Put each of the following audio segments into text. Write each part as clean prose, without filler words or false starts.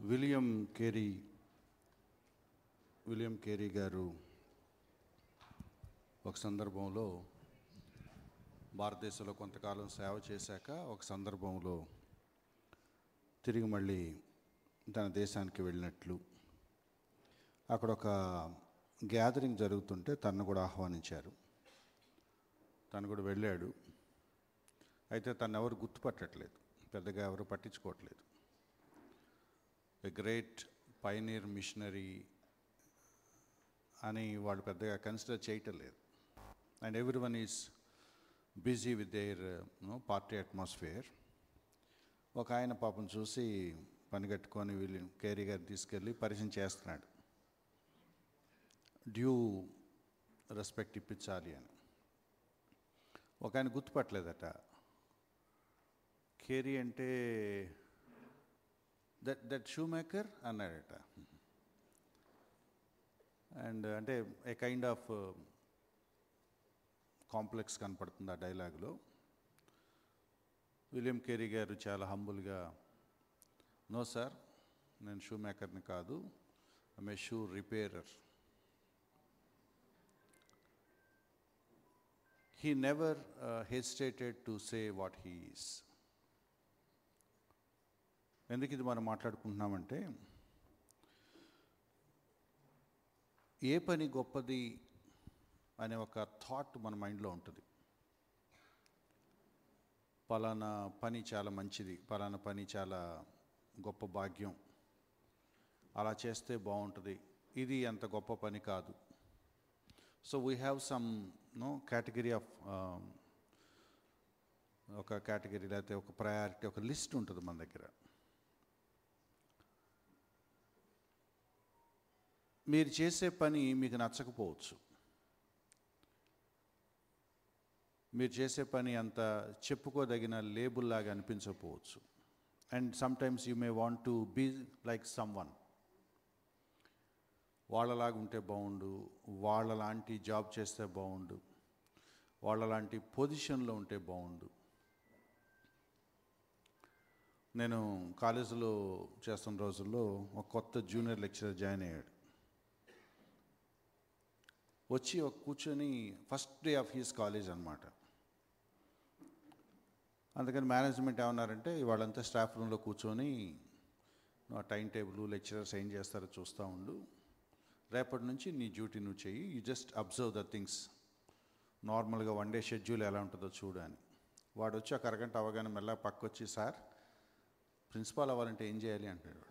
William Carey గారు ఒక సందర్భంలో భారతదేశంలో కొంతకాలం సేవ చేశాక ఒక సందర్భంలో తిరిగి మళ్ళీ తన దేశానికి వెళ్ళినట్లు అక్కడ ఒక గ్యాదరింగ్ జరుగుతుంటే తనను కూడా ఆహ్వానించారు. తను కూడా వెళ్ళాడు. అయితే తను ఎవరు గుర్తుపట్టట్లేదు, పెద్దగా ఎవరు పట్టించుకోవట్లేదు. ఎ గ్రేట్ పైనీర్ మిషనరీ అని వాళ్ళు పెద్దగా కన్సిడర్ చేయటం లేదు. And every one is busy with their party atmosphere. ఒక ఆయన పాపం చూసి పని కట్టుకొని విలియం కేరీ గారిని తీసుకెళ్ళి పరిచయం చేస్తున్నాడు. డ్యూ రెస్పెక్ట్ ఇప్పించాలి అని. ఒక ఆయన గుర్తుపట్టలేదట. కేరీ అంటే దట్ షూ మేకర్ అన్నాడట. అండ్ అంటే ఏ కైండ్ ఆఫ్ కాంప్లెక్స్ కనపడుతుంది ఆ డైలాగ్లో. విలియం కేరీ గారు చాలా హంబుల్గా, నో సార్, నేను షూ మేకర్ని కాదు, I'm a shoe repairer. He never hesitated to say what he is. ఎందుకు ఇది మనం మాట్లాడుకుంటున్నామంటే, ఏ పని గొప్పది అనే ఒక థాట్ మన మైండ్లో ఉంటుంది. పలానా పని చాలా మంచిది, పలానా పని చాలా గొప్ప భాగ్యం, అలా చేస్తే బాగుంటుంది, ఇది అంత గొప్ప పని కాదు. So we have some category of ఒక కేటగిరీ లేకపోతే ఒక ప్రయారిటీ, ఒక లిస్ట్ ఉంటుంది మన దగ్గర. మీరు చేసే పని మీకు నచ్చకపోవచ్చు, మీరు చేసే పని అంత చెప్పుకోదగిన లేబుల్ లాగా అనిపించకపోవచ్చు. And sometimes you may want to be like someone. వాళ్ళలాగా ఉంటే బాగుండు, వాళ్ళలాంటి జాబ్ చేస్తే బాగుండు, వాళ్ళలాంటి పొజిషన్లో ఉంటే బాగుండు. నేను కాలేజీలో చేస్తున్న రోజుల్లో ఒక కొత్త జూనియర్ లెక్చరర్ జాయిన్ అయ్యాడు. వచ్చి ఒక కూర్చొని, first day of he's college అనమాట. అందుకని మేనేజ్మెంట్ ఏమన్నారంటే, వాళ్ళంతా స్టాఫ్ రూమ్లో కూర్చొని టైం టేబుల్ లెక్చరర్స్ ఏం చేస్తారో చూస్తూ ఉండు, రేపటి నుంచి నీ డ్యూటీ నువ్వు చెయ్యి, you just observe the things, నార్మల్గా వన్ డే షెడ్యూల్ ఎలా ఉంటుందో చూడు అని. వాడు వచ్చి ఒక అరగంట అవగానే మెల్ల పక్కొచ్చి, సార్ ప్రిన్సిపాల్ అవ్వాలంటే ఏం చేయాలి అంటాడు.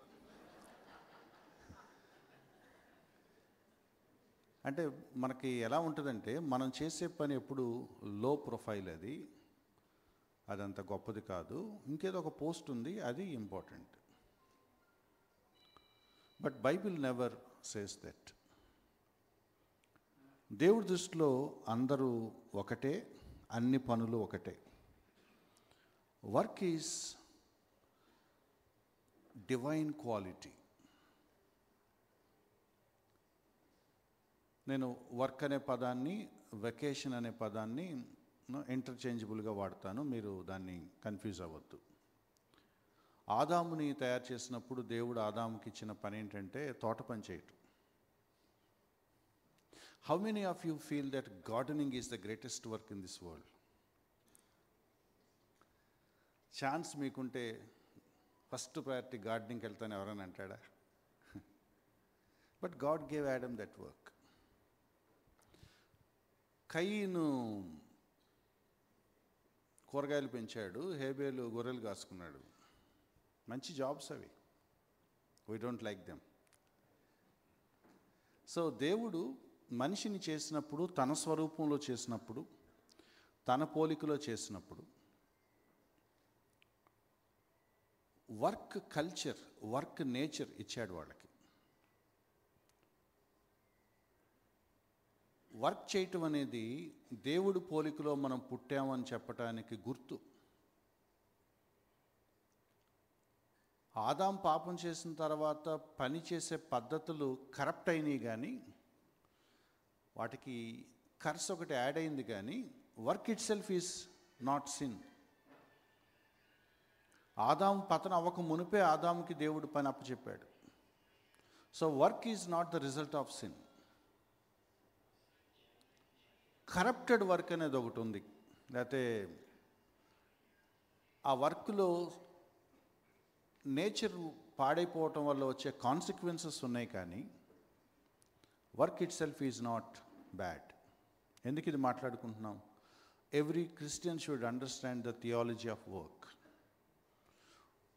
అంటే మనకి ఎలా ఉంటుందంటే, మనం చేసే పని ఎప్పుడు లో ప్రొఫైల్, అదంత గొప్పది కాదు, ఇంకేదో ఒక పోస్ట్ ఉంది, అది important. But Bible never says that. దేవుడి దృష్టిలో అందరూ ఒకటే, అన్ని పనులు ఒకటే. Work is divine quality. నేను వర్క్ అనే పదాన్ని, వెకేషన్ అనే పదాన్ని ఇంటర్చేంజబుల్గా వాడతాను, మీరు దాన్ని కన్ఫ్యూజ్ అవ్వద్దు. ఆదాముని తయారు చేసినప్పుడు దేవుడు ఆదాముకి ఇచ్చిన పని ఏంటంటే తోట పని చేయటం. How many of you feel that gardening is the greatest work in this world? Chance మీకుంటే ఫస్ట్ ప్రయారిటీ గార్డెనింగ్కి వెళ్తాను ఎవరైనా అంటాడా? But God gave Adam that work. కయీను కూరగాయలు పెంచాడు, హేబేలు గొర్రెలు కాసుకున్నాడు. మంచి జాబ్స్ అవి. We don't like them. So దేవుడు మనిషిని చేసినప్పుడు, తన స్వరూపంలో చేసినప్పుడు, తన పోలికలో చేసినప్పుడు, వర్క్ కల్చర్, వర్క్ నేచర్ ఇచ్చాడు వాళ్ళకి. వర్క్ చేయటం అనేది దేవుడు పోలికలో మనం పుట్టామని చెప్పటానికి గుర్తు. ఆదాం పాపం చేసిన తర్వాత పని చేసే పద్ధతులు కరప్ట్ అయినాయి, కానీ వాటికి కర్స్ ఒకటి యాడ్ అయింది, కానీ work itself is not sin. ఆదాము పతనం అవ్వక మునిపే ఆదాముకి దేవుడు పని అప్పచెప్పాడు. So work is not the result of sin. Corrupted work అనేది ఒకటి ఉంది. లేకపోతే ఆ వర్క్లో నేచర్ పాడైపోవటం వల్ల వచ్చే కాన్సిక్వెన్సెస్ ఉన్నాయి, కానీ work itself is not bad. ఎందుకు ఇది మాట్లాడుకుంటున్నాం? Every Christian should understand the theology of work.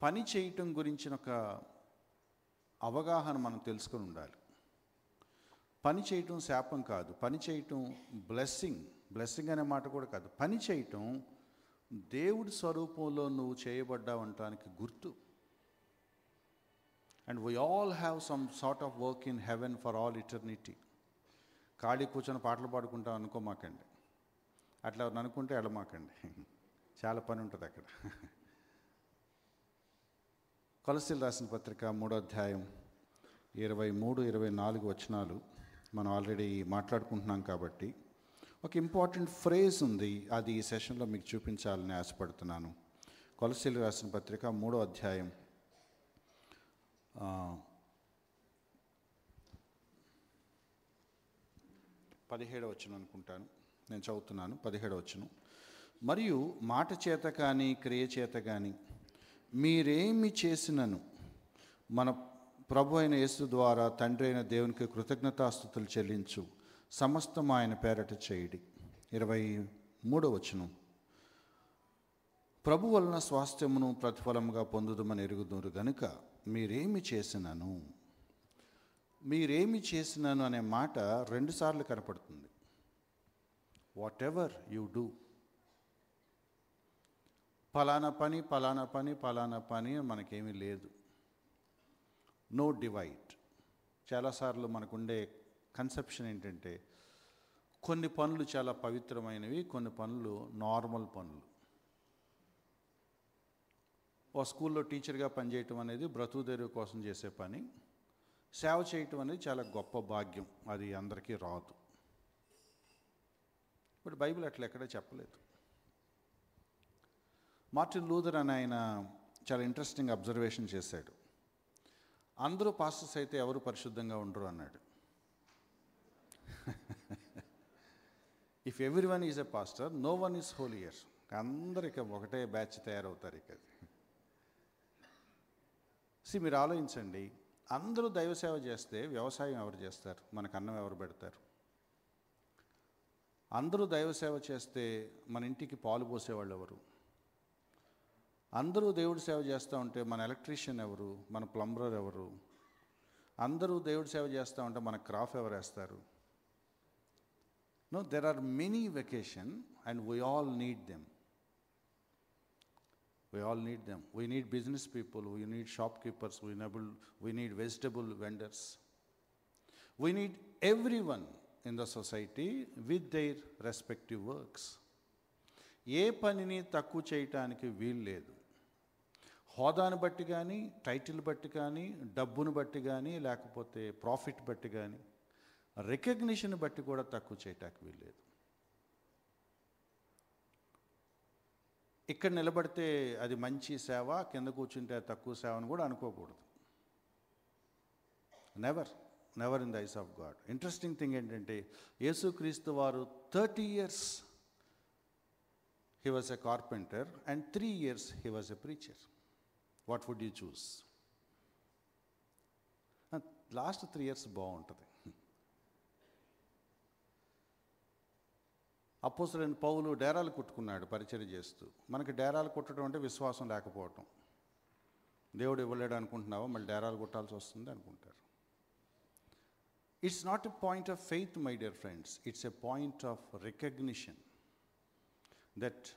పని చేయటం గురించిన ఒక అవగాహన మనం తెలుసుకొని ఉండాలి. పని చేయటం శాపం కాదు, పని చేయటం బ్లెస్సింగ్. బ్లెస్సింగ్ అనే మాట కూడా కాదు. పని చేయటం దేవుడి స్వరూపంలో నువ్వు చేయబడ్డావంటానికి గుర్తు. And we all have some sort of work in heaven for all eternity. ఖాళీ కూర్చొని పాటలు పాడుకుంటాం అనుకోమాకండి, అట్లా అనుకుంటే వెళ్ళమాకండి, చాలా పని ఉంటుంది అక్కడ. కొలస్సీలు రాసిన పత్రిక 3వ అధ్యాయం 23-24 వచనాలు మనం ఆల్రెడీ మాట్లాడుకుంటున్నాం కాబట్టి ఒక ఇంపార్టెంట్ ఫ్రేజ్ ఉంది, అది ఈ సెషన్లో మీకు చూపించాలని ఆశపడుతున్నాను. కొలస్సీలు రాసిన పత్రిక 3వ అధ్యాయం 17వ వచనం అనుకుంటాను, నేను చదువుతున్నాను. 17వ వచనం, మరియు మాట చేత కానీ క్రియ చేత కానీ మీరేమి చేసినను మన ప్రభు అయిన యేసు ద్వారా తండ్రి అయిన దేవునికి కృతజ్ఞతాస్తుతులు చెల్లించు, సమస్తం ఆయన పేరట చేయుడి. 23వ వచనం, ప్రభు వలన స్వాస్థ్యమును ప్రతిఫలముగా పొందుదమని ఎరుగుదురు గనుక మీరేమి చేసినను. మీరేమి చేసినను అనే మాట 2 సార్లు కనపడుతుంది. వాట్ ఎవర్ యూ డూ, ఫలానా పని ఫలానా పని ఫలానా పని మనకేమీ లేదు. No divide. చాలాసార్లు మనకుండే కన్సెప్షన్ ఏంటంటే కొన్ని పనులు చాలా పవిత్రమైనవి, కొన్ని పనులు నార్మల్ పనులు. ఓ స్కూల్లో టీచర్గా పనిచేయటం అనేది బ్రతుకుదెరువు కోసం చేసే పని. సేవ చేయటం అనేది చాలా గొప్ప భాగ్యం, అది అందరికీ రాదు. బట్ బైబిల్ అట్లా ఎక్కడా చెప్పలేదు. మార్టిన్ లూథర్ అని ఆయన చాలా ఇంట్రెస్టింగ్ అబ్జర్వేషన్ చేశాడు. అందరూ పాస్టర్స్ అయితే ఎవరు పరిశుద్ధంగా ఉండరు అన్నాడు. If everyone is a pastor, no one is holier. అందరికీ ఒకటే బ్యాచ్ తయారవుతారు. ఇక మీరు ఆలోచించండి, అందరూ దైవ సేవ చేస్తే వ్యవసాయం ఎవరు చేస్తారు? మనకు అన్నం ఎవరు పెడతారు? అందరూ దైవ సేవ చేస్తే మన ఇంటికి పాలు పోసేవాళ్ళు ఎవరు? అందరూ దేవుడి సేవ చేస్తూ ఉంటే మన ఎలక్ట్రీషియన్ ఎవరు? మన ప్లంబర్ ఎవరు? అందరూ దేవుడి సేవ చేస్తూ ఉంటే మన క్రాఫ్ ఎవరు వేస్తారు? No, there are many vocation and we all need them. We all need them. We need business people, we need shopkeepers, we need vegetable vendors. We need everyone in the society with their respective works. ఏ పనిని తక్కువ చేయటానికి వీలు లేదు. హోదాను బట్టి కానీ, title బట్టి కానీ, డబ్బును బట్టి కానీ, లేకపోతే ప్రాఫిట్ బట్టి కానీ, రికగ్నిషన్ బట్టి కూడా తక్కువ చేయటానికి వీలు లేదు. ఇక్కడ నిలబడితే అది మంచి సేవ, కింద కూర్చుంటే తక్కువ సేవ అని కూడా అనుకోకూడదు. Never in the eyes of God. Interesting thing ఏంటంటే యేసుక్రీస్తు వారు 30 years he was a carpenter and 3 years he was a preacher. What would you choose? Last 3 years బాగుంటుంది. అపోస్తలుడైన పౌలు డేరాలు కుట్టుకున్నాడు పరిచర్య చేస్తూ. మనకి డేరాలు కుట్టడం అంటే విశ్వాసం లేకపోవటం. దేవుడు ఇవ్వలేడు అనుకుంటున్నావా, మళ్ళీ డేరాలు కుట్టాల్సి వస్తుంది అనుకుంటారు. It's not a point of faith my dear friends, it's a point of recognition that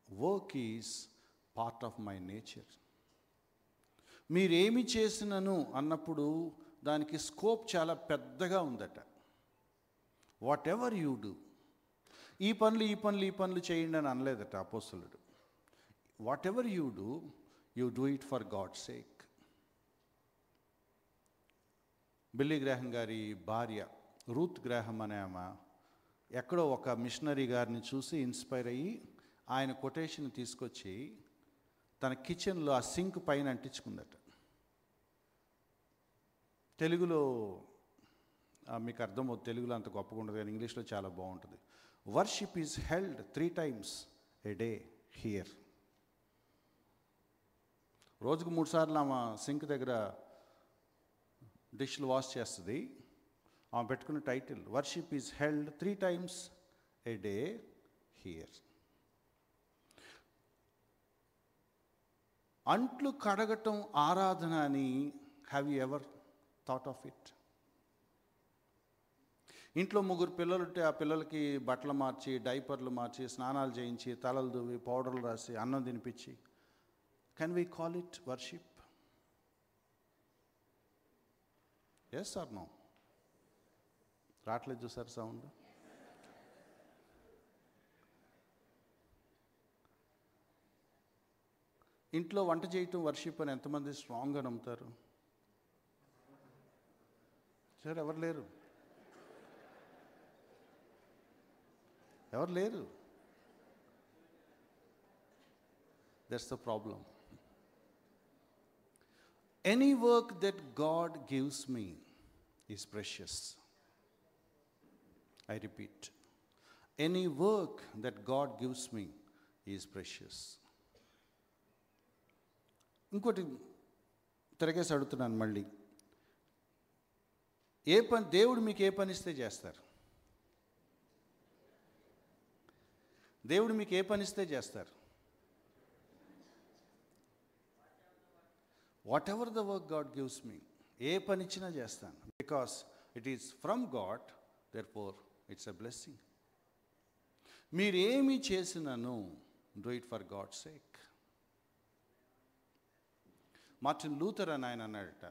work is part of my nature. మీరేమి చేసినను అన్నప్పుడు దానికి స్కోప్ చాలా పెద్దగా ఉందట. వాట్ ఎవర్ యూ డూ, ఈ పనులు చేయండి అని అనలేదట అపోస్తలుడు. Whatever you do it for God's sake. Billy Graham గారి భార్య రూత్ గ్రాహం అనే ఆమె ఎక్కడో ఒక మిషనరీ గారిని చూసి ఇన్స్పైర్ అయ్యి ఆయన కొటేషన్ తీసుకొచ్చి తన కిచెన్లో ఆ సింక్ పైన అంటించుకుందట. తెలుగులో మీకు అర్థమవుతుంది, తెలుగులో అంత గొప్పగా ఉండదు కానీ ఇంగ్లీష్లో చాలా బాగుంటుంది. Worship is held 3 times a day here. రోజుకు 3 సార్లు ఆమె సింక్ దగ్గర డిష్లు వాష్ చేస్తుంది. ఆమె పెట్టుకున్న title worship is held 3 times a day here. అంట్లు కడగటం ఆరాధన అని have you ever thought of it? ఇంట్లో 3 పిల్లలు ఉంటే ఆ పిల్లలకి బట్టలు మార్చి, డైపర్లు మార్చి, స్నానాలు చేయించి, తలలు దువ్వి, పౌడర్లు రాసి, అన్నం తినిపించి, can we call it worship? Yes or no? రావట్లేదు చూసారు సౌండ్? ఇంట్లో వంట చేయటం వర్షిప్ అని ఎంతమంది స్ట్రాంగ్గా నమ్ముతారు? సరే, ఎవరు లేరు? ఎవరు లేరు? That's the problem. Any work that God gives me is precious. I repeat, any work that God gives me is precious. ఇంకోటి తిరగేసి అడుగుతున్నాను మళ్ళీ, దేవుడు మీకు ఏ పని ఇస్తే చేస్తారు? దేవుడు మీకు ఏ పని ఇస్తే చేస్తారు? Whatever the work God gives me, ఏ పని ఇచ్చినా చేస్తాను. Because it is from God, therefore it's a blessing. మీరేమి చేసినాను do it for God sake. Martin Luther అని ఆయన అన్నాడట,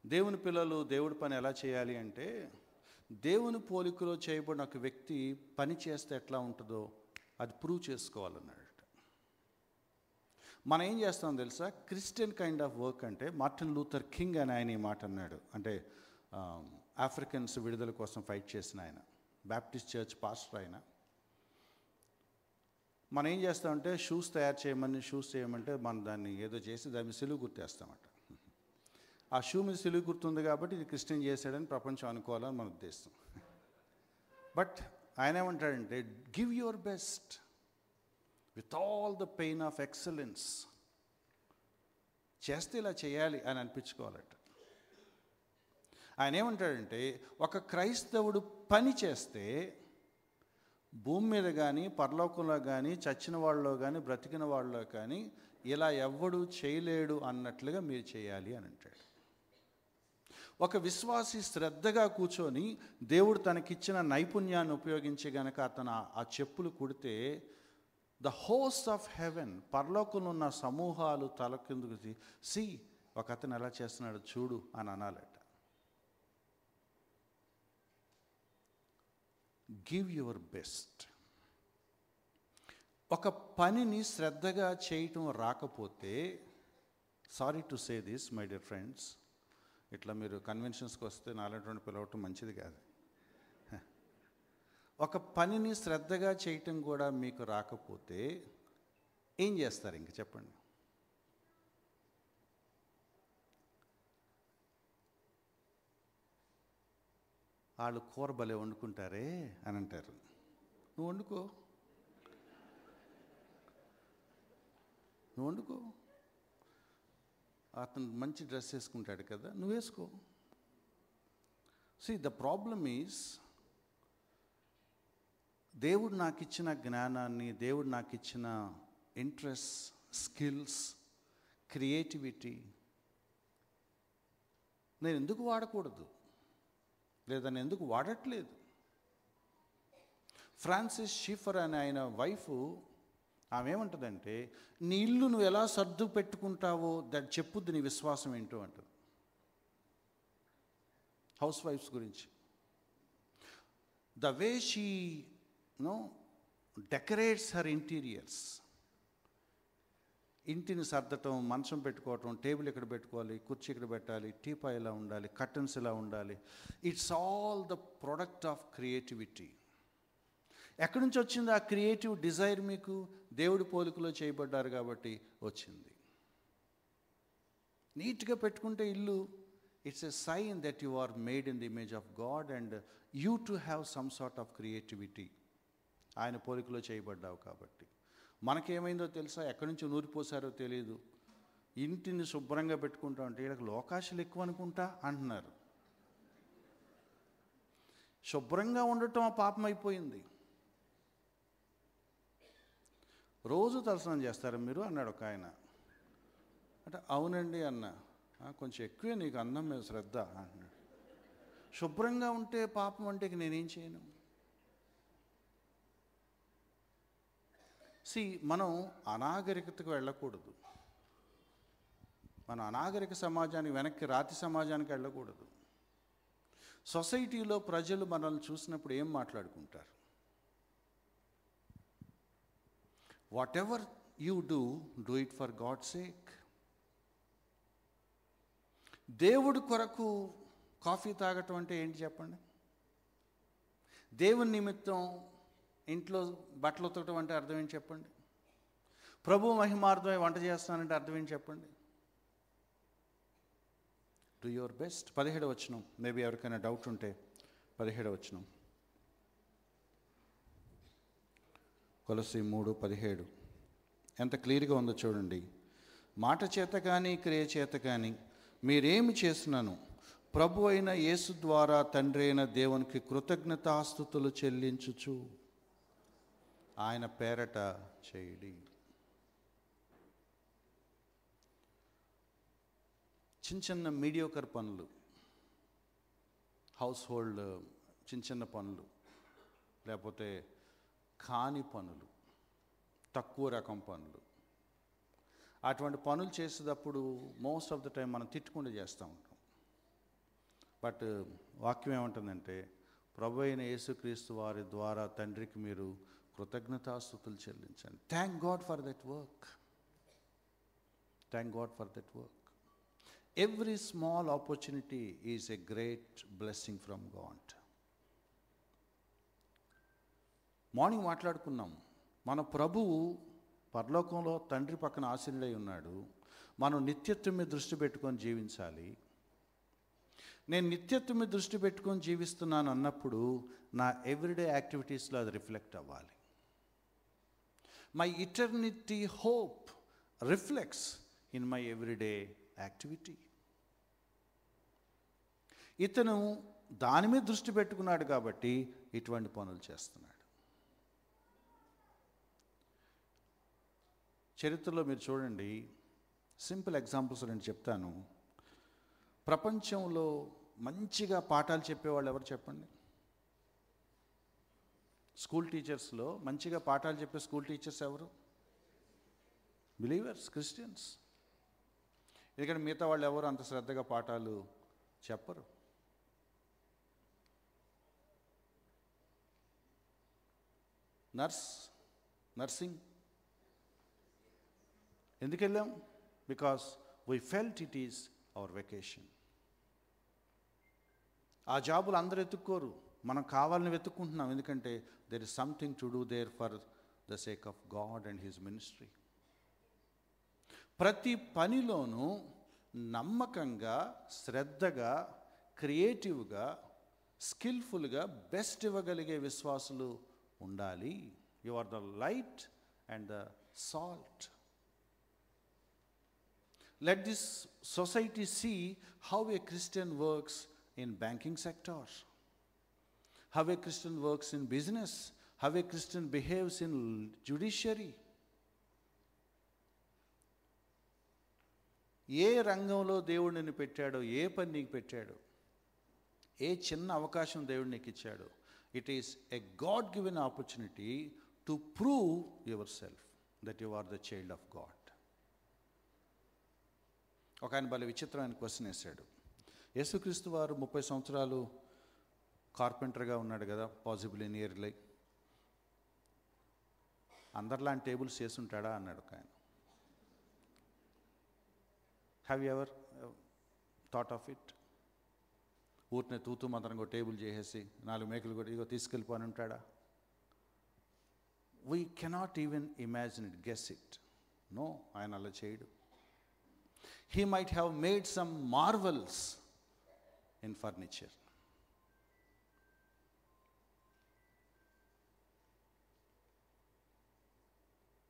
దేవుని పిల్లలు దేవుడి పని ఎలా చేయాలి అంటే, దేవుని పోలికలో చేయబడిన ఒక వ్యక్తి పని చేస్తే ఎట్లా ఉంటుందో అది ప్రూవ్ చేసుకోవాలన్నాడట. మనం ఏం చేస్తాం తెలుసా? క్రిస్టియన్ కైండ్ ఆఫ్ వర్క్ అంటే, మార్టిన్ లూథర్ కింగ్ అని ఆయన ఈ మాట అన్నాడు. అంటే ఆఫ్రికన్స్ విడుదల కోసం ఫైట్ చేసిన ఆయన, బ్యాప్టిస్ట్ చర్చ్ పాస్టర్ ఆయన. మనం ఏం చేస్తామంటే, షూస్ తయారు చేయమంటే మనం దాన్ని ఏదో చేసి దాని మీద సిలువ గుర్తేస్తామట. ఆ షూ మీద సిలువ గుర్తుంది కాబట్టి ఇది క్రిస్టియన్ చేశాడని ప్రపంచం అనుకోవాలని మన ఉద్దేశం. బట్ ఆయన ఏమంటాడంటే, give your best with all the pain of excellence. చేస్తే ఇలా చేయాలి అని అనిపించుకోవాలట. ఆయన ఏమంటాడంటే, ఒక క్రైస్తవుడు పని చేస్తే భూమి మీద కానీ, పరలోకంలో కానీ, చచ్చిన వాళ్ళలో కానీ, బ్రతికిన వాళ్ళలో కానీ ఇలా ఎవ్వడూ చేయలేడు అన్నట్లుగా మీరు చేయాలి అని అంటాడు. ఒక విశ్వాసి శ్రద్ధగా కూర్చొని దేవుడు తనకిచ్చిన నైపుణ్యాన్ని ఉపయోగించి గనక అతను ఆ చెప్పులు కుడితే, ద హోస్ట్ ఆఫ్ హెవెన్, పరలోకంలో ఉన్న సమూహాలు తల కిందకు సి ఒక అతను ఎలా చేస్తున్నాడు చూడు అని అనాలట. Give your best. ఒక పనిని శ్రద్ధగా చేయటం రాకపోతే, sorry to say this my dear friends, ఇట్లా మీరు కన్వెన్షన్స్కి వస్తే నాలుగు పిలవటం మంచిది కాదు. ఒక పనిని శ్రద్ధగా చేయటం కూడా మీకు రాకపోతే ఏం చేస్తారు ఇంక చెప్పండి? వాళ్ళు కూర భలే వండుకుంటారే అని అంటారు. నువ్వు వండుకో. అతను మంచి డ్రెస్ వేసుకుంటాడు కదా, నువ్వు వేసుకో. See, the problem is, దేవుడు నాకు ఇచ్చిన జ్ఞానాన్ని, దేవుడు నాకు ఇచ్చిన ఇంట్రెస్ట్, స్కిల్స్, క్రియేటివిటీ నేను ఎందుకు వాడకూడదు, లేదా నేను ఎందుకు వాడట్లేదు? ఫ్రాన్సిస్ షీఫర్ అనే ఆయన వైఫ్, ఆమె ఏమంటుందంటే, నీ ఇల్లు నువ్వు ఎలా సర్దు పెట్టుకుంటావో చెప్పుద్ది నీ విశ్వాసం ఏంటో అంటుంది. హౌస్ వైఫ్స్ గురించి, the way she decorates her interiors, ఇంటిని సర్దటం, మంచం పెట్టుకోవటం, టేబుల్ ఇక్కడ పెట్టుకోవాలి, కుర్చీ ఇక్కడ పెట్టాలి, టీపా ఇలా ఉండాలి, కర్టన్స్ ఇలా ఉండాలి. It's all the product of creativity. ఎక్కడి నుంచి వచ్చింది ఆ క్రియేటివ్ డిజైర్ మీకు? దేవుడి పోలికలో చేయబడ్డారు కాబట్టి వచ్చింది. నీట్గా పెట్టుకుంటే ఇల్లు, it's a sign that you are made in the image of God and you too have some sort of creativity. ఆయన పోలికలో చేయబడ్డావు కాబట్టి. మనకేమైందో తెలుసా? ఎక్కడి నుంచి నూరిపోసారో తెలియదు. ఇంటిని శుభ్రంగా పెట్టుకుంటా ఉంటే వీళ్ళకి లోకాశలు ఎక్కువ అనుకుంటా అంటున్నారు. శుభ్రంగా ఉండటం ఆ పాపం అయిపోయింది. రోజు తలస్నానం చేస్తారా మీరు అన్నాడు ఒక ఆయన. అంటే అవునండి అన్న. కొంచెం ఎక్కువే నీకు అన్నం మీద శ్రద్ధ అంటున్నాడు. శుభ్రంగా ఉంటే పాపం అంటే నేనేం చేయను? మనం అనాగరికతకు వెళ్ళకూడదు. మన అనాగరిక సమాజానికి వెనక్కి, రాతి సమాజానికి వెళ్ళకూడదు. సొసైటీలో ప్రజలు మనల్ని చూసినప్పుడు ఏం మాట్లాడుకుంటారు? What ever you do it for God sake. దేవుడి కొరకు కాఫీ తాగటం అంటే ఏంటి చెప్పండి? దేవుని నిమిత్తం ఇంట్లో బట్టలు ఉతకటం అంటే అర్థం ఏంటి చెప్పండి? ప్రభు మహిమార్థమై వంట చేస్తానంటే అర్థం ఏంటి చెప్పండి? Do your best. 17వ వచనం, మేబీ ఎవరికైనా డౌట్ ఉంటే 17వ వచనం, కొలస్సీ 3:17 ఎంత క్లియర్గా ఉందో చూడండి. మాట చేత కానీ క్రియ చేత కానీ మీరేమి చేసినాను ప్రభు అయిన యేసు ద్వారా తండ్రి అయిన దేవునికి కృతజ్ఞతాస్తుతులు చెల్లించుచు ఆయన పేరట చేయుడి. చిన్న చిన్న మీడియోకర్ పనులు, హౌస్ హోల్డ్ చిన్న చిన్న పనులు, లేకపోతే కాని పనులు, తక్కువ రకం పనులు, అటువంటి పనులు చేసేటప్పుడు మోస్ట్ ఆఫ్ ద టైం మనం తిట్టుకుంటూ చేస్తూ ఉంటాం. బట్ వాక్యం ఏమంటుందంటే ప్రభు అయిన యేసుక్రీస్తు వారి ద్వారా తండ్రికి మీరు కృతజ్ఞతాస్తుతులు చెల్లించండి. Thank God for that work. Thank God for that work. Every small opportunity is a great blessing from God. Morning మాట్లాడుకున్నాం, మన ప్రభువు పరలోకంలో తండ్రి పక్కన ఆసీనుడై ఉన్నాడు. మనం నిత్యత్వం మీద దృష్టి పెట్టుకొని జీవించాలి. నేను నిత్యత్వం మీద దృష్టి పెట్టుకొని జీవిస్తున్నాను అన్నప్పుడు నా ఎవ్రీడే యాక్టివిటీస్లో అది రిఫ్లెక్ట్ అవ్వాలి. My eternity hope reflects in my everyday activity. ఇతను దాని మీద దృష్టి పెట్టుకున్నాడు కాబట్టి ఇటువంటి పనులు చేస్తున్నాడు. చరిత్రలో మీరు చూడండి, సింపుల్ ఎగ్జాంపుల్స్ నేను చెప్తాను. ప్రపంచంలో మంచిగా పాఠాలు చెప్పేవాళ్ళు ఎవరు చెప్పండి? స్కూల్ టీచర్స్లో మంచిగా పాఠాలు చెప్పే స్కూల్ టీచర్స్ ఎవరు? Believers, Christians. ఎందుకంటే మిగతా వాళ్ళు ఎవరు అంత శ్రద్ధగా పాఠాలు చెప్పరు. నర్సింగ్ ఎందుకు వెళ్ళాం? Because we felt it is our vocation. ఆ జాబులు అందరూ వెతుక్కోరు, మనం కావాలని వెతుక్కుంటున్నాం. ఎందుకంటే there is something to do there for the sake of God and his ministry. ప్రతి పనిలోనూ నమ్మకంగా, శ్రద్ధగా, క్రియేటివ్గా, స్కిల్ఫుల్గా బెస్ట్ ఇవ్వగలిగే విశ్వాసులు ఉండాలి. You are the light and the salt. Let this society see how a Christian works in banking sector, how a Christian works in business, how a Christian behaves in judiciary. ఏ రంగంలో దేవుడు నిన్ను పెట్టాడో, ఏ పని నీకు పెట్టాడో, ఏ చిన్న అవకాశం దేవుడు నీకు ఇచ్చాడో, it is a God given opportunity to prove yourself that you are the child of God. ఒక ఆయన భలే విచిత్రమైన క్వశ్చన్ వేశాడు. యేసుక్రీస్తు వారు 30 సంవత్సరాలు కార్పెంటర్గా ఉన్నాడు కదా, పాసిబుల్ ఇన్ ఇయర్లీ. అందరిలాంటి టేబుల్స్ చేసుంటాడా అన్నాడు ఒక ఆయన. Have you ever thought of it? ఊరినే తూతూ మంత్రంగా టేబుల్ చేసేసి 4 మేకలు కూడా ఇగో తీసుకెళ్ళిపోని ఉంటాడా? We cannot even imagine it, guess it. No, ఆయన అలా చేయడు. He might have made some marvels in furniture.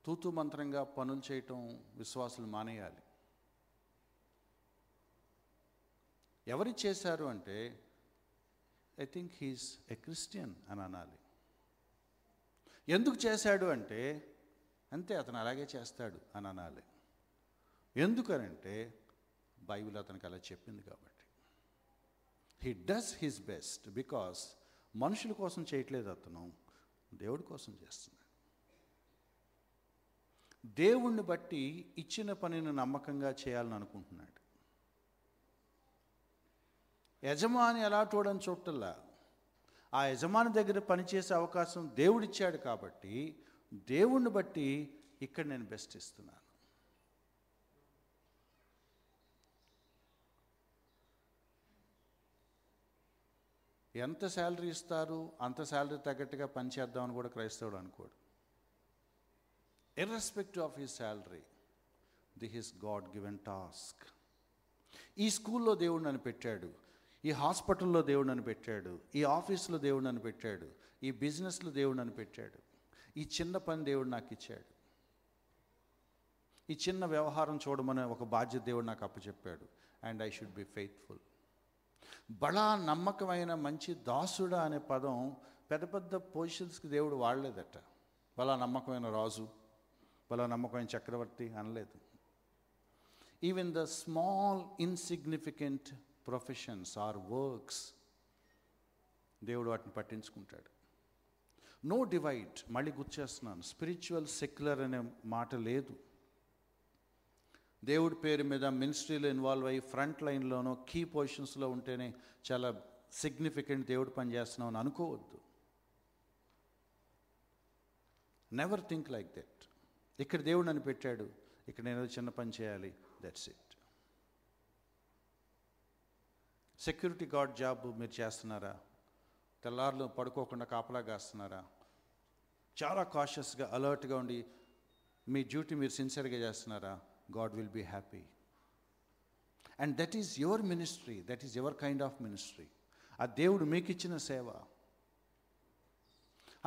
తూతు మంత్రంగా పనులు చేయటం విశ్వాసులు మానేయాలి. ఎవరు చేశారు అంటే, I think he's a Christian అని అనాలి. ఎందుకు చేశాడు అంటే, అంతే, అతను అలాగే చేస్తాడు అని అనాలి. ఎందుకనంటే బైబిల్ అతనికి అలా చెప్పింది కాబట్టి. He does his best because మనుషుల కోసం చేయట్లేదు, అతను దేవుడి కోసం చేస్తున్నాడు. దేవుణ్ణి బట్టి ఇచ్చిన పనిని నమ్మకంగా చేయాలని అనుకుంటున్నాడు. యజమాని ఎలా చూడని చూడటల్లా, ఆ యజమాని దగ్గర పనిచేసే అవకాశం దేవుడిచ్చాడు కాబట్టి దేవుణ్ణి బట్టి ఇక్కడ నేను బెస్ట్ ఇస్తున్నాను. ఎంత శాలరీ ఇస్తారు అంత శాలరీ తగ్గట్టుగా పనిచేద్దామని కూడా క్రైస్తవుడు అనుకోడు. Irrespective of his salary, this God given task. ఈ స్కూల్లో దేవుడు నన్ను పెట్టాడు, ఈ హాస్పిటల్లో దేవుడు నన్ను పెట్టాడు, ఈ ఆఫీస్లో దేవుడు నన్ను పెట్టాడు, ఈ బిజినెస్లో దేవుడు నన్ను పెట్టాడు, ఈ చిన్న పని దేవుడు నాకు ఇచ్చాడు, ఈ చిన్న వ్యవహారం చూడమని ఒక బాధ్యత దేవుడు నాకు అప్పచెప్పాడు. And I should be faithful. బడా నమ్మకమైన మంచి దాసుడా అనే పదం పెద్ద పెద్ద పొజిషన్స్కి దేవుడు వాడలేదట. బలా నమ్మకమైన రాజు, బలా నమ్మకమైన చక్రవర్తి అనలేదు. Even the small insignificant professions or works, దేవుడు వాటిని పట్టించుకుంటాడు. నో డివైడ్, మళ్ళీ గుర్చేస్తున్నాను, స్పిరిచువల్ సెక్యులర్ అనే మాట లేదు. దేవుడి పేరు మీద మినిస్ట్రీలో ఇన్వాల్వ్ అయ్యి ఫ్రంట్ లైన్లోనో కీ పొజిషన్స్లో ఉంటేనే చాలా సిగ్నిఫికెంట్ దేవుడు పని చేస్తున్నాం అని అనుకోవద్దు. Never think like that. ఇక్కడ దేవుడు నన్ను పెట్టాడు, ఇక్కడ నేను చిన్న పని చేయాలి, that's it. Security guard job మీరు చేస్తున్నారా? తెల్లార్లు పడుకోకుండా కాపలా కాస్తున్నారా? చాలా కాషియస్గా అలర్ట్గా ఉండి మీ డ్యూటీ మీరు సిన్సియర్గా చేస్తున్నారా? God will be happy. And that is your ministry, that is your kind of ministry. ఆ దేవుడు మీకు ఇచ్చిన సేవ.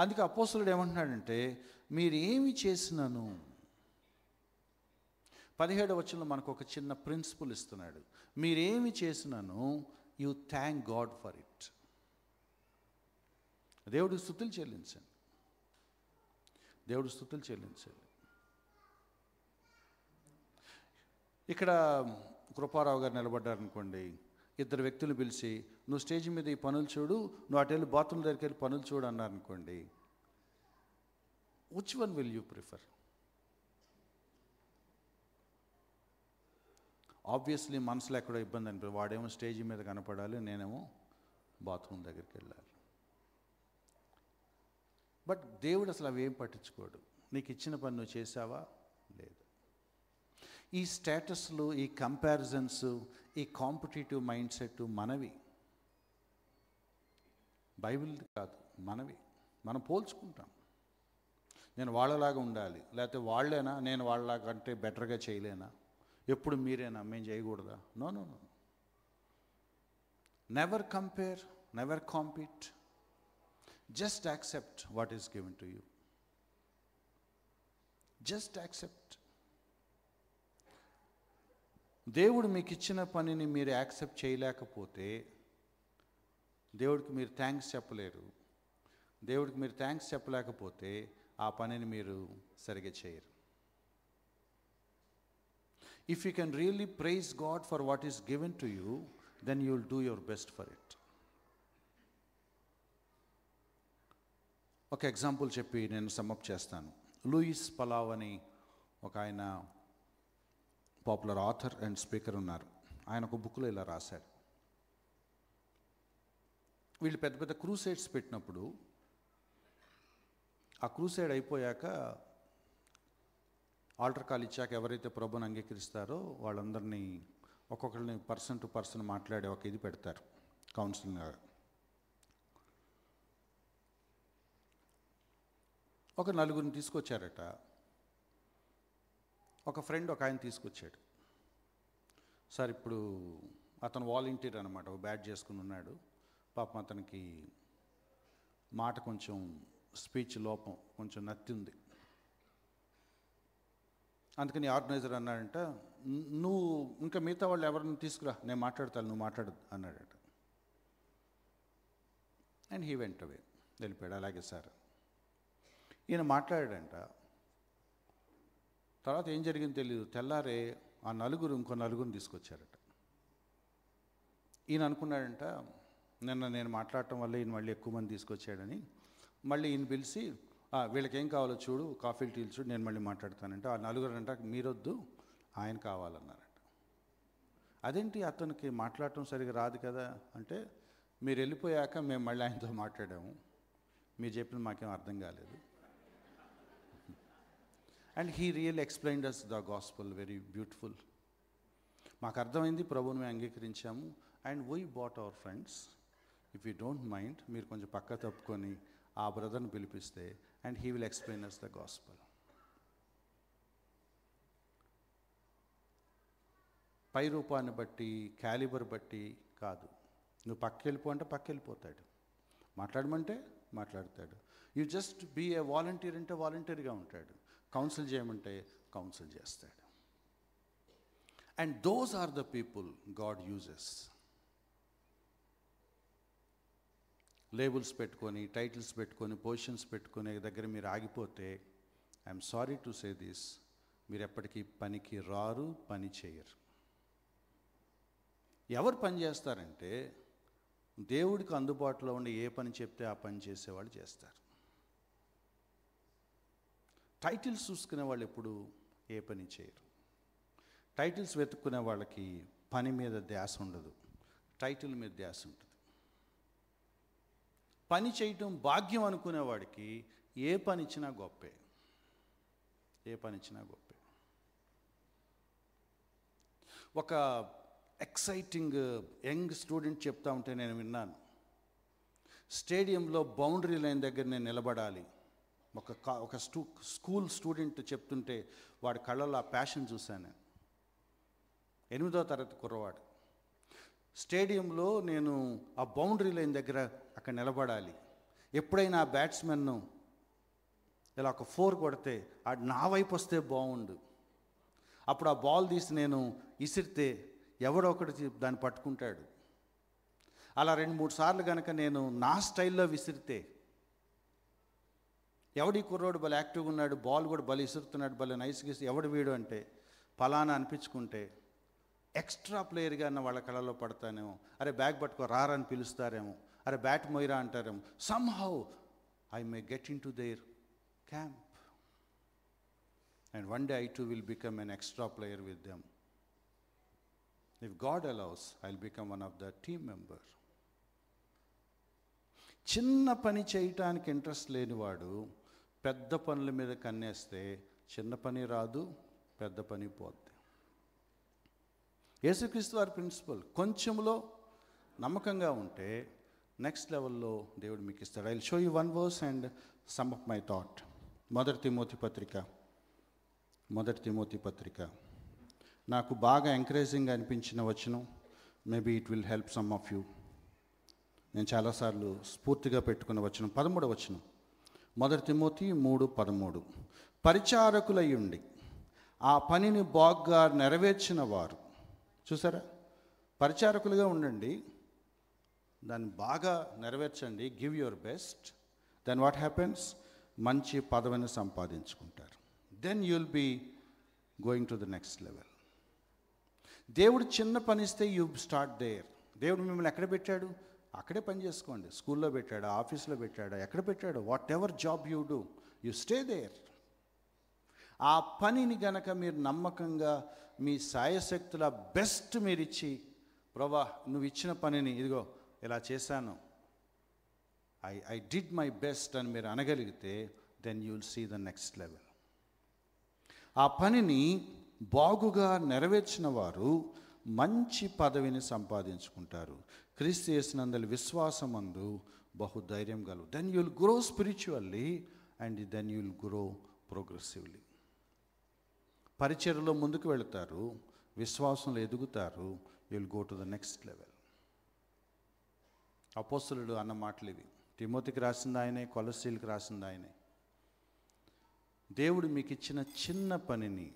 అందుకే అపోస్తలుడు ఏమంటున్నాడంటే, మీరు ఏమి చేసినాను, 17వ వచనంలో మనకు ఒక చిన్న ప్రిన్సిపల్ ఇస్తున్నాడు. మీరేమి చేసినాను, you thank God for it. దేవుడికి స్తుతులు చెల్లించండి, దేవుడు స్తుతులు చెల్లించండి. ఇక్కడ కృపారావు గారు నిలబడ్డారనుకోండి, ఇద్దరు వ్యక్తులు పిలిచి నువ్వు స్టేజ్ మీద ఈ పనులు చూడు, నువ్వు అటు వెళ్ళి బాత్రూమ్ దగ్గరికి వెళ్ళి పనులు చూడు అన్నారనుకోండి, which one will you prefer? Obviously మనసులో ఎక్కడో ఇబ్బంది అనిపి, వాడేమో స్టేజ్ మీద కనపడాలి, నేనేమో బాత్రూమ్ దగ్గరికి వెళ్ళాలి. బట్ దేవుడు అసలు అవి ఏం పట్టించుకోడు. నీకు ఇచ్చిన పని నువ్వు చేసావా లేదు. ఈ స్టేటస్లు, ఈ కంపారిజన్స్, ఈ కాంపిటేటివ్ మైండ్ సెట్ మనవి, బైబిల్ కాదు, మనవి. మనం పోల్చుకుంటాం, నేను వాళ్ళలాగా ఉండాలి, లేకపోతే వాళ్ళేనా నేను వాళ్ళలాగా అంటే బెటర్గా చేయలేనా, ఎప్పుడు మీరేనా మేము చేయకూడదా? No no no, never compare, never compete, just accept what is given to you, just accept. దేవుడు మీకు ఇచ్చిన పనిని మీరు యాక్సెప్ట్ చేయలేకపోతే దేవుడికి మీరు థ్యాంక్స్ చెప్పలేరు. దేవుడికి మీరు థ్యాంక్స్ చెప్పలేకపోతే ఆ పనిని మీరు సరిగా చేయరు. If you can really praise God for what is given to you, then you will do your best for it. ఒక ఎగ్జాంపుల్ చెప్పి నేను సమ్అప్ చేస్తాను. లూయిస్ పలావ్ అని ఒక ఆయన పాపులర్ ఆథర్ అండ్ స్పీకర్ ఉన్నారు. ఆయన ఒక బుక్లో ఇలా రాశాడు. వీళ్ళు పెద్ద పెద్ద క్రూసైడ్స్ పెట్టినప్పుడు, ఆ క్రూసైడ్ అయిపోయాక ఆల్టర్ కాల్ ఇచ్చాక ఎవరైతే ప్రభుని అంగీకరిస్తారో వాళ్ళందరినీ ఒక్కొక్కరిని పర్సన్ టు పర్సన్ మాట్లాడే ఒక ఇది పెడతారు, కౌన్సిలింగ్. ఒక నలుగురిని తీసుకొచ్చారట. ఒక ఫ్రెండ్ ఒక ఆయన తీసుకొచ్చాడు. సార్ ఇప్పుడు అతను వాలంటీర్ అనమాట, ఒక బ్యాడ్జ్ చేసుకుని ఉన్నాడు. పాపం అతనికి మాట కొంచెం స్పీచ్ లోపం, కొంచెం నత్తి ఉంది. అందుకని ఆర్గనైజర్ అన్నాడంట, నువ్వు ఇంకా మిగతా వాళ్ళు ఎవరిని తీసుకురా, నేను మాట్లాడతాను, నువ్వు మాట్లాడు అన్నాడట. అండ్ హీ వెంట్ అవే, వెళ్ళిపోయాడు. అలాగే సార్ ఈయన మాట్లాడాడంట. తర్వాత ఏం జరిగిందో తెలియదు. తెల్లారే ఆ నలుగురు ఇంకో నలుగురిని తీసుకొచ్చారట. ఈయన అనుకున్నాడంట, నిన్న నేను మాట్లాడటం వల్ల ఈయన మళ్ళీ ఎక్కువ మంది తీసుకొచ్చాడని. మళ్ళీ ఈయన పిలిచి, వీళ్ళకి ఏం కావాలో చూడు, కాఫీలు టీలు చూడు, నేను మళ్ళీ మాట్లాడతానంటే ఆ నలుగురు అంట, మీరొద్దు ఆయన కావాలన్నారంట. అదేంటి, అతనికి మాట్లాడటం సరిగా రాదు కదా అంటే, మీరు వెళ్ళిపోయాక మేము మళ్ళీ ఆయనతో మాట్లాడాము, మీరు చెప్పింది మాకేం అర్థం కాలేదు. And he real explained us the gospel very beautiful. మాకు అర్థమైంది, ప్రభువుని మేము అంగీకరించాము. And we bought our friends, if you don't mind మీరు కొంచెం పక్క తప్పుకొని ఆ బ్రదర్ని పిలిపిస్తే, and he will explain us the gospel. పై రూపాన్ని బట్టి, క్యాలిబర్ బట్టి కాదు. నువ్వు పక్కెళ్ళిపో అంటే పక్కెళ్ళిపోతాడు, మాట్లాడమంటే మాట్లాడతాడు. You just be a volunteer అంటే వాలంటీర్గా ఉంటాడు, కౌన్సిల్ చేయమంటే కౌన్సిల్ చేస్తాడు. And those are the people God uses. Labels పెట్టుకొని, టైటిల్స్ పెట్టుకొని, పొజిషన్స్ పెట్టుకునే దగ్గర మీరు ఆగిపోతే, I'm sorry to say this, మీరు ఎప్పటికీ పనికి రారు, పని చేయరు. ఎవరు పని చేస్తారంటే, దేవుడికి అందుబాటులో ఉండి ఏ పని చెప్తే ఆ పని చేసేవాళ్ళు చేస్తారు. టైటిల్స్ చూసుకునే వాళ్ళు ఎప్పుడు ఏ పని చేయరు. టైటిల్స్ వెతుక్కునే వాళ్ళకి పని మీద ధ్యాస ఉండదు, టైటిల్ మీద ధ్యాస ఉంటుంది. పని చేయటం భాగ్యం అనుకునేవాడికి ఏ పని ఇచ్చినా గొప్పే, ఏ పని ఇచ్చినా గొప్పే. ఒక ఎక్సైటింగ్ యంగ్ స్టూడెంట్ చెప్తా ఉంటే నేను విన్నాను. స్టేడియంలో బౌండరీ లైన్ దగ్గర నేను నిలబడాలి. ఒక స్కూల్ స్టూడెంట్ చెప్తుంటే వాడి కళ్ళల్లో ఆ ప్యాషన్ చూశాను. 8వ తరగతి కుర్రవాడు. స్టేడియంలో నేను ఆ బౌండరీ లైన్ దగ్గర అక్కడ నిలబడాలి. ఎప్పుడైనా ఆ బ్యాట్స్మెన్ ఇలా ఒక 4 కొడితే అది నా వైపు వస్తే బాగుండు. అప్పుడు ఆ బాల్ తీసి నేను ఇసిరితే ఎవడో ఒకటి దాన్ని పట్టుకుంటాడు. అలా 2-3 సార్లు కనుక నేను నా స్టైల్లో విసిరితే, ఎవడి కుర్రోడు భలే యాక్టివ్గా ఉన్నాడు, బాల్ కూడా భలే ఇసురుతున్నాడు, భలే నైస్గా ఎవడు వీడు అంటే పలానా అనిపించుకుంటే, ఎక్స్ట్రా ప్లేయర్గా అన్న వాళ్ళ కళలో పడతానేమో. అరే బ్యాగ్ పట్టుకో రారని పిలుస్తారేమో, అరే బ్యాట్ మొయ్యరా అంటారేమో. Somehow I may get in to their camp and one day I too will become an extra player with them. If God allows, I'll become one of the team member. చిన్న పని చేయటానికి interest లేనివాడు పెద్ద పనుల మీద కన్నేస్తే చిన్న పని రాదు, పెద్ద పని పోద్ది. యేసుక్రీస్తు వారి ప్రిన్సిపల్, కొంచెంలో నమ్మకంగా ఉంటే నెక్స్ట్ లెవెల్లో దేవుడు మీకు ఇస్తాడు. I will show you one verse and some of my thought. మొదటి తిమోతి పత్రిక నాకు బాగా ఎంకరేజింగ్ అనిపించిన వచనం. Maybe it will help some of you. నేను చాలాసార్లు స్ఫూర్తిగా పెట్టుకున్న వచనం 13వ వచనం. మొదటి తిమోతి 3:13. పరిచారకులయ్యుండి ఆ పనిని బాగా నెరవేర్చిన వారు. చూసారా, పరిచారకులుగా ఉండండి, దాన్ని బాగా నెరవేర్చండి, give your best. Then what happens, మంచి పదవిని సంపాదించుకుంటారు. Then you will be going to the next level. దేవుడు చిన్న పని ఇస్తే యూ స్టార్ట్ దేర్. దేవుడు మిమ్మల్ని ఎక్కడ పెట్టాడు అక్కడే పని చేసుకోండి. స్కూల్లో పెట్టాడా, ఆఫీస్లో పెట్టాడా, ఎక్కడ పెట్టాడు, whatever job you do, you stay there. ఆ పనిని గనక మీరు నమ్మకంగా మీ సాయశక్తుల బెస్ట్ మీరు ఇచ్చి, ప్రభా నువ్వు ఇచ్చిన పనిని ఇదిగో ఇలా చేశాను, ఐ డిడ్ మై బెస్ట్ అని మీరు అనగలిగితే, then you will see the next level. ఆ పనిని బాగుగా నెరవేర్చిన వారు మంచి పదవిని సంపాదించుకుంటారు. క్రీస్తు యేసునందలి విశ్వాసమందు బహుధైర్యం గలవు. Then you will grow spiritually and then you will grow progressively. పరిచర్యలో ముందుకు వెళుతారు, విశ్వాసంలో ఎదుగుతారు, you will go to the next level. అపోస్తలుడు అన్న మాటలు ఇవి. తిమోతికి రాసింది ఆయనే, కొలస్సీలకు రాసింది ఆయనే. దేవుడు మీకు ఇచ్చిన చిన్న పనిని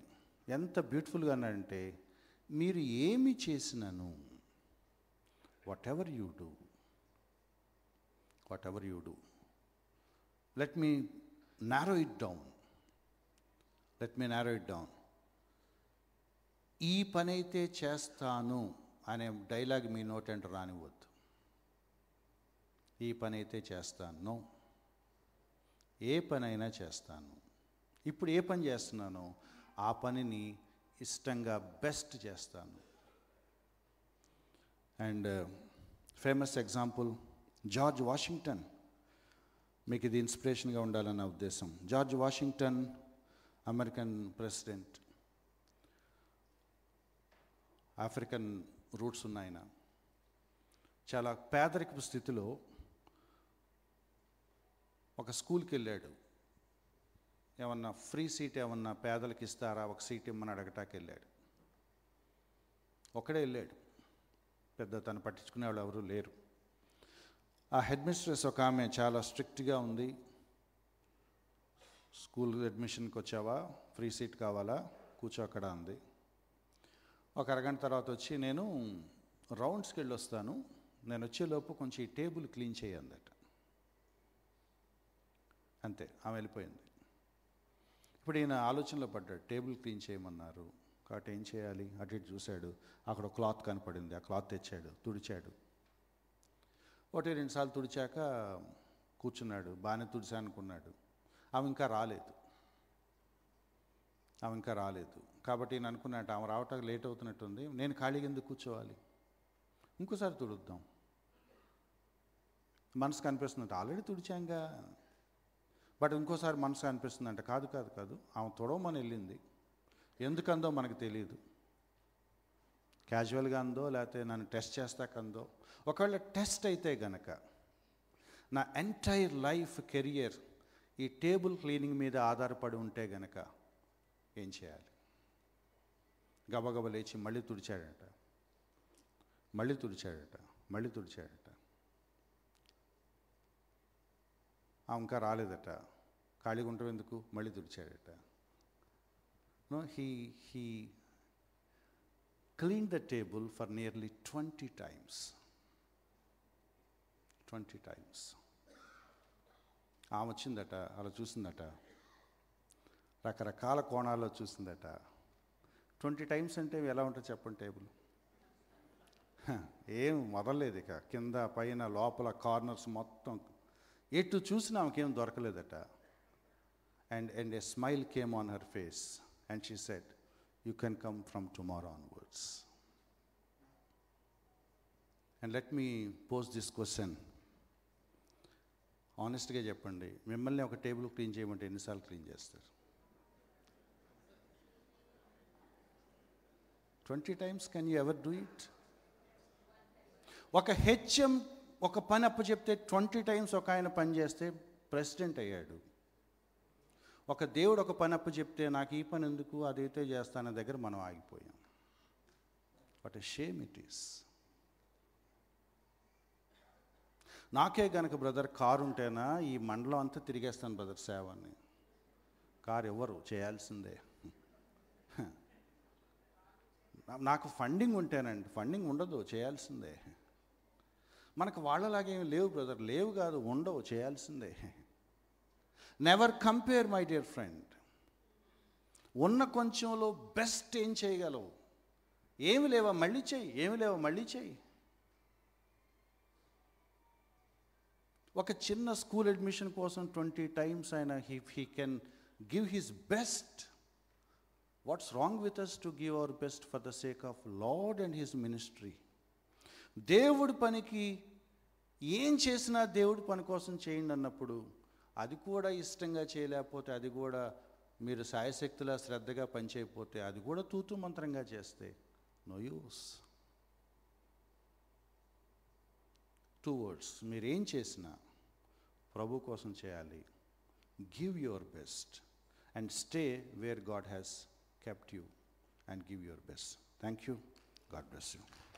ఎంత బ్యూటిఫుల్గా అన్నాడంటే, మీరు ఏమి చేసినాను, what ever you do, let me narrow it down. ఈ పని అయితే చేస్తాను అనే డైలాగ్ మీ నోటంట రానివ్వద్దు. ఈ పని అయితే చేస్తాను, ఏ పనైనా చేస్తాను. ఇప్పుడు ఏ పని చేస్తున్నానో ఆ పనిని ఇష్టంగా బెస్ట్ చేస్తాను. And famous example George Washington. మీకు ఇది ఇన్స్పిరేషన్గా ఉండాలన్న ఉద్దేశం. George Washington American president, African roots ఉన్న ఆయన. చాలా పేదరికపు స్థితిలో ఒక స్కూల్కి వెళ్ళాడు. ఏమన్నా ఫ్రీ సీట్ ఏమన్నా పేదలకు ఇస్తారా, ఒక సీట్ ఇమ్మని అడగటానికి వెళ్ళాడు. ఒక్కడే వెళ్ళాడు, పెద్ద తను పట్టించుకునేవాళ్ళు ఎవరు లేరు. ఆ హెడ్ మిస్ట్రెస్ ఒక ఆమె చాలా స్ట్రిక్ట్గా ఉంది. స్కూల్ అడ్మిషన్కి వచ్చావా, ఫ్రీ సీట్ కావాలా, కూర్చో అక్కడ అంది. ఒక అరగంట తర్వాత వచ్చి, నేను రౌండ్స్కి వెళ్ళి వస్తాను, నేను వచ్చేలోపు కొంచెం ఈ టేబుల్ క్లీన్ చేయందట. అంతే, ఆమె వెళ్ళిపోయింది. ఇప్పుడు ఈయన ఆలోచనలో పడ్డాడు, టేబుల్ క్లీన్ చేయమన్నారు కాబట్టి ఏం చేయాలి. అటు ఇటు చూశాడు, అక్కడ క్లాత్ కనపడింది, ఆ క్లాత్ తెచ్చాడు, తుడిచాడు. ఒకటి రెండుసార్లు తుడిచాక కూర్చున్నాడు, బాగానే తుడిచా అనుకున్నాడు. ఆమె ఇంకా రాలేదు. కాబట్టి నేను అనుకున్నట్టు ఆమె రావటానికి లేట్ అవుతున్నట్టుంది, నేను ఖాళీగా ఎందుకు కూర్చోవాలి, ఇంకోసారి తుడుద్దాం. మనసు కనిపిస్తుందంట, ఆల్రెడీ తుడిచాంగా. బట్ ఇంకోసారి మనసు అనిపిస్తుందంట, కాదు ఆమె తొడవమని వెళ్ళింది, ఎందుకందో మనకు తెలియదు. క్యాజువల్గా అందో లేకపోతే నన్ను టెస్ట్ చేస్తాకందో. ఒకవేళ టెస్ట్ అయితే గనక నా ఎంటైర్ లైఫ్ కెరియర్ ఈ టేబుల్ క్లీనింగ్ మీద ఆధారపడి ఉంటే గనక ఏం చేయాలి. గబగబ లేచి మళ్ళీ తుడిచాడట. ఇంకా రాలేదట. ఖాళీగా ఉంటాం ఎందుకు, మళ్ళీ తుడిచాడట. No, he cleaned the table for nearly 20 times. ఆమె వచ్చిందట, అలా చూసిందట, రకరకాల కోణాల్లో చూసిందట. 20 times అంటే ఎలా ఉంటుంది చెప్పండి టేబుల్. ఏం వదలలేదు ఇక, కింద పైన లోపల కార్నర్స్ మొత్తం ఎటు చూసినా ఆమెకేం దొరకలేదట. And a smile came on her face and she said, you can come from tomorrow onwards. And let me pose this question. Honestly చెప్పండి, మిమ్మల్ని ఒక టేబుల్ క్లీన్ చేయమంటే ఎన్నిసార్లు క్లీన్ చేస్తారు? 20 times. Can you ever do it? ఒక HM ఒక పని అప్పచెప్తే 20 times ఒక ఆయన పని చేస్తే ప్రెసిడెంట్ అయ్యాడు. ఒక దేవుడు ఒక పని అప్పచెప్తే నాకు ఈ పని ఎందుకు, అదైతే చేస్తాన దగ్గర మనం ఆగిపోయాం. What a shame it is. నాకే గనక బ్రదర్ కారు ఉంటేనా ఈ మండలం అంతా తిరిగేస్తాను బ్రదర్ సేవని. కారు ఎవరు చేయాల్సిందే. నాకు ఫండింగ్ ఉంటేనండి, ఫండింగ్ ఉండదు, చేయాల్సిందే. మనకు వాళ్ళలాగేమి లేవు బ్రదర్, లేవు కాదు, ఉండవు, చేయాల్సిందే. Never compare my dear friend. ఉన్న కొంచెంలో బెస్ట్ ఏం చేయగలవు? ఏమి లేవా మళ్ళీ చెయ్యి. ఒక చిన్న స్కూల్ అడ్మిషన్ కోసం 20 times ఆయన he can give his best. What's wrong with us to give our best for the sake of Lord and his ministry? దేవుడి పనికి ఏం చేసినా దేవుడి పని కోసం చేయండి అన్నప్పుడు, అది కూడా ఇష్టంగా చేయలేకపోతే, అది కూడా మీరు సాయశక్తిలా శ్రద్ధగా పనిచేయకపోతే, అది కూడా తూతు మంత్రంగా చేస్తే నో యూస్. 2 words, మీరేం చేసినా ప్రభు కోసం చేయాలి, give your best, and stay where God has kept you, and give your best. Thank you. God bless you.